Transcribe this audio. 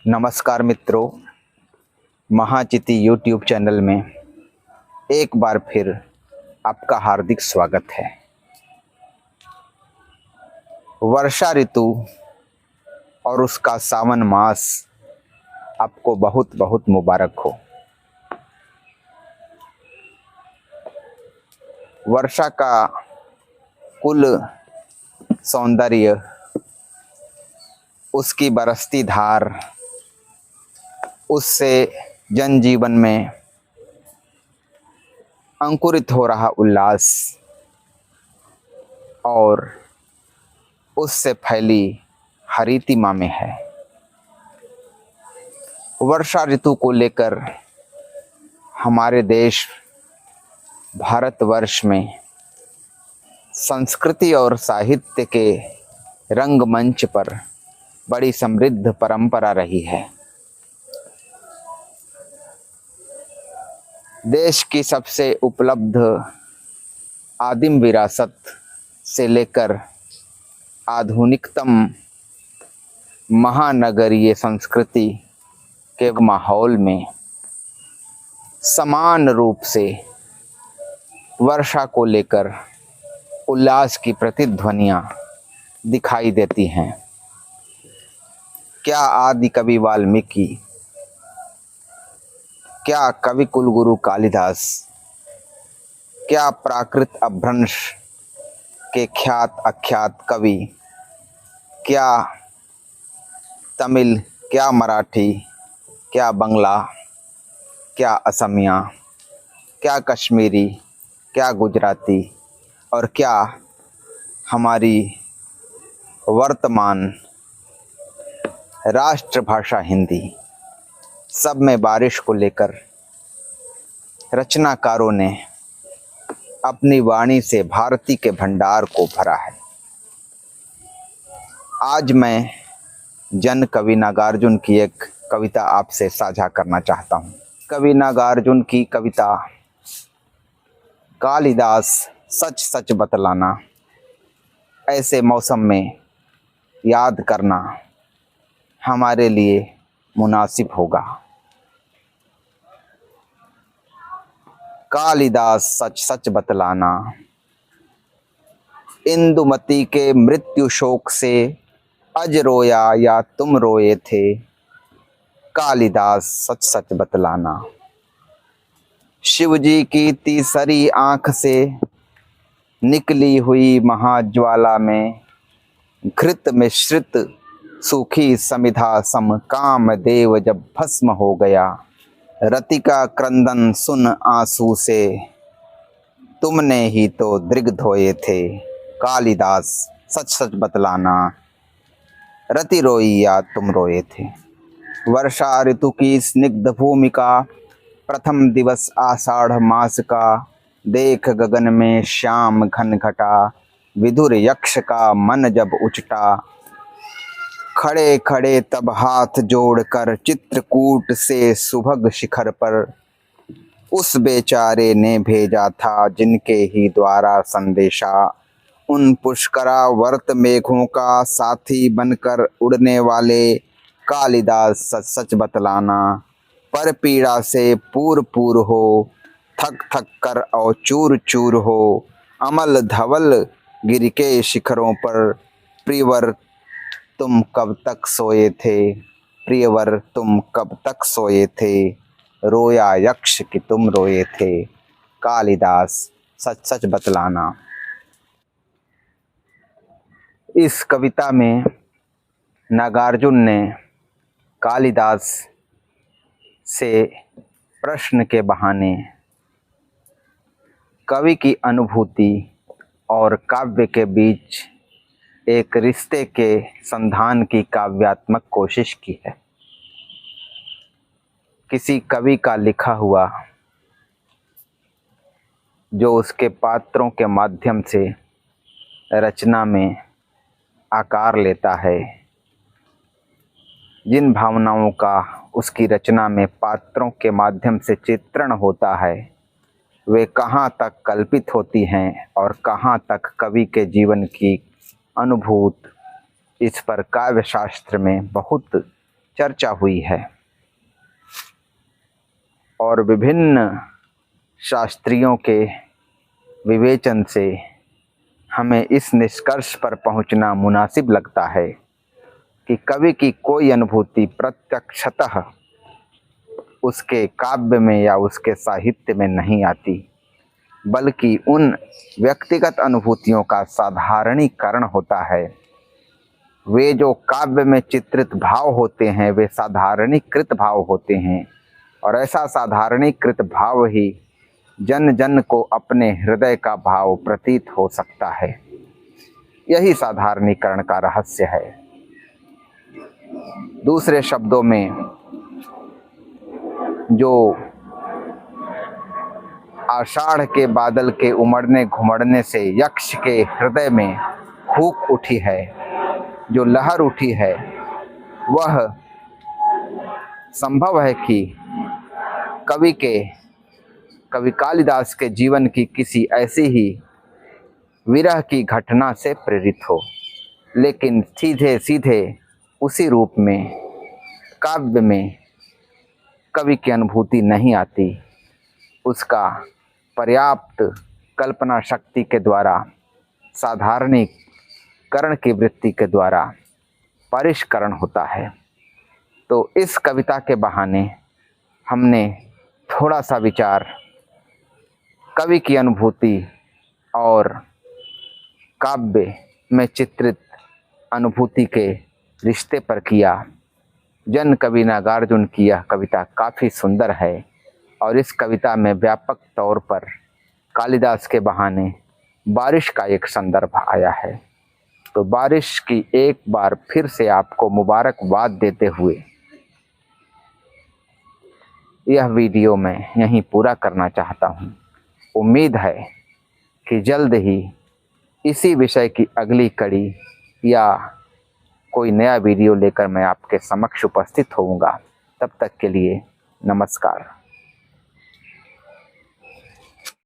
नमस्कार मित्रों, महाचिति YouTube channel में एक बार फिर आपका हार्दिक स्वागत है। वर्षा ऋतु और उसका सावन मास आपको बहुत बहुत मुबारक हो। वर्षा का कुल सौंदर्य, उसकी बरसती धार, उससे जनजीवन में अंकुरित हो रहा उल्लास और उससे फैली हरितिमा में है। वर्षा ऋतु को लेकर हमारे देश भारतवर्ष में संस्कृति और साहित्य के रंगमंच पर बड़ी समृद्ध परंपरा रही है। देश की सबसे उपलब्ध आदिम विरासत से लेकर आधुनिकतम महानगरीय संस्कृति के माहौल में समान रूप से वर्षा को लेकर उल्लास की प्रतिध्वनियां दिखाई देती हैं। क्या आदि कवि वाल्मीकि, क्या कवि कुलगुरु कालिदास, क्या प्राकृत अपभ्रंश के ख्यात अख्यात कवि, क्या तमिल, क्या मराठी, क्या बंगला, क्या असमिया, क्या कश्मीरी, क्या गुजराती और क्या हमारी वर्तमान राष्ट्रभाषा हिंदी, सब में बारिश को लेकर रचनाकारों ने अपनी वाणी से भारती के भंडार को भरा है। आज मैं जन कवि नागार्जुन की एक कविता आपसे साझा करना चाहता हूँ। कवि नागार्जुन की कविता कालिदास सच सच बतलाना, ऐसे मौसम में याद करना हमारे लिए मुनासिब होगा। कालिदास सच सच बतलाना, इंदुमती के मृत्यु शोक से अज रोया या तुम रोए थे। कालिदास सच सच बतलाना, शिवजी की तीसरी आंख से निकली हुई महाज्वाला में घृत मिश्रित सूखी समिधा सम काम देव जब भस्म हो गया। रति का क्रंदन सुन आंसू से तुमने ही तो दृग धोए थे। कालिदास सच सच बतलाना, रति रोई या तुम रोए थे। वर्षा ऋतु की स्निग्ध भूमिका, प्रथम दिवस आषाढ़ मास का, देख गगन में श्याम घन घटा, विधुर यक्ष का मन जब उचटा। खड़े खड़े तब हाथ जोड़कर चित्रकूट से सुभग शिखर पर, उस बेचारे ने भेजा था जिनके ही द्वारा संदेशा। उन पुष्करा वर्त मेघों का साथी बनकर उड़ने वाले, कालिदास सच सच बतलाना, पर पीड़ा से पूर पूर हो, थक थक कर और चूर चूर हो। अमल धवल गिर के शिखरों पर, प्रियवर तुम कब तक सोए थे। प्रियवर तुम कब तक सोए थे, रोया यक्ष कि तुम रोए थे। कालिदास सच सच बतलाना। इस कविता में नागार्जुन ने कालिदास से प्रश्न के बहाने कवि की अनुभूति और काव्य के बीच एक रिश्ते के संधान की काव्यात्मक कोशिश की है। किसी कवि का लिखा हुआ जो उसके पात्रों के माध्यम से रचना में आकार लेता है, जिन भावनाओं का उसकी रचना में पात्रों के माध्यम से चित्रण होता है, वे कहाँ तक कल्पित होती हैं और कहाँ तक कवि के जीवन की अनुभूत, इस पर काव्य शास्त्र में बहुत चर्चा हुई है और विभिन्न शास्त्रियों के विवेचन से हमें इस निष्कर्ष पर पहुंचना मुनासिब लगता है कि कवि की कोई अनुभूति प्रत्यक्षतः उसके काव्य में या उसके साहित्य में नहीं आती, बल्कि उन व्यक्तिगत अनुभूतियों का साधारणीकरण होता है। वे जो काव्य में चित्रित भाव होते हैं वे साधारणीकृत भाव होते हैं, और ऐसा साधारणीकृत भाव ही जन जन को अपने हृदय का भाव प्रतीत हो सकता है। यही साधारणीकरण का रहस्य है। दूसरे शब्दों में, जो आषाढ़ के बादल के उमड़ने घुमड़ने से यक्ष के हृदय में हूक उठी है, जो लहर उठी है, वह संभव है कि कवि कालिदास के जीवन की किसी ऐसी ही विरह की घटना से प्रेरित हो, लेकिन सीधे सीधे उसी रूप में काव्य में कवि की अनुभूति नहीं आती। उसका पर्याप्त कल्पना शक्ति के द्वारा, साधारणीकरण की वृत्ति के द्वारा परिष्करण होता है। तो इस कविता के बहाने हमने थोड़ा सा विचार कवि की अनुभूति और काव्य में चित्रित अनुभूति के रिश्ते पर किया। जन कवि नागार्जुन की यह कविता काफ़ी सुंदर है और इस कविता में व्यापक तौर पर कालिदास के बहाने बारिश का एक संदर्भ आया है। तो बारिश की एक बार फिर से आपको मुबारकबाद देते हुए यह वीडियो मैं यहीं पूरा करना चाहता हूँ। उम्मीद है कि जल्द ही इसी विषय की अगली कड़ी या कोई नया वीडियो लेकर मैं आपके समक्ष उपस्थित होऊंगा। तब तक के लिए नमस्कार।